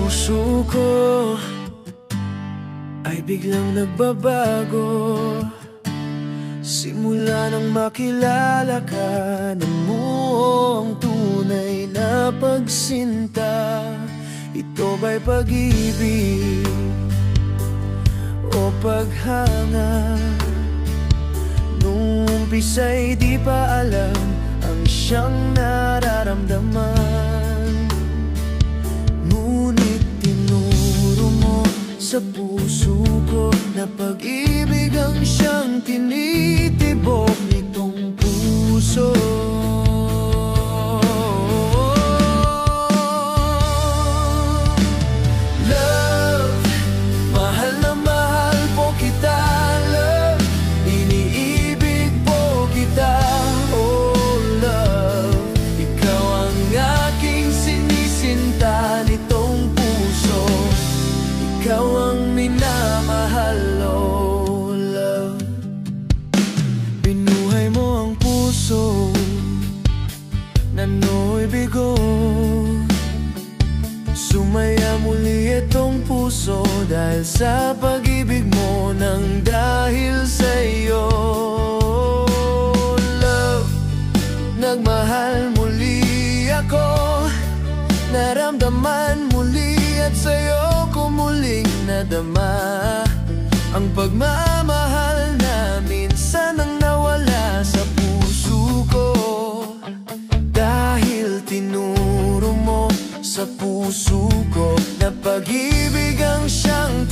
puso ko ay biglang nagbabago simula nang makilala ka. Alam mo ang tunay na pagsinta. Ito ba'y pag-ibig o paghanga? Nung umpisa'y di pa alam ang siyang nararamdaman. Ngunit tinuro mo sa puso ko na pag-ibig ang siyang tinitibok nitong puso. Love, mahal na mahal po kita. Love, iniibig po kita. Oh love, ikaw ang aking sinisinta nitong puso. Ikaw ang minamahal, oh love. Binuhay mo ang puso na nooy bigo. Sumaya muli itong puso dahil sa pag-ibig mo, nang dahil sa'yo. Love, nagmahal muli ako, naramdaman muli at sa'yo ko muling nadama ang pagmamahal na minsan ang nawala sa puso ko. Dahil tinuro mo sa puso ko na pag-ibig ang siyang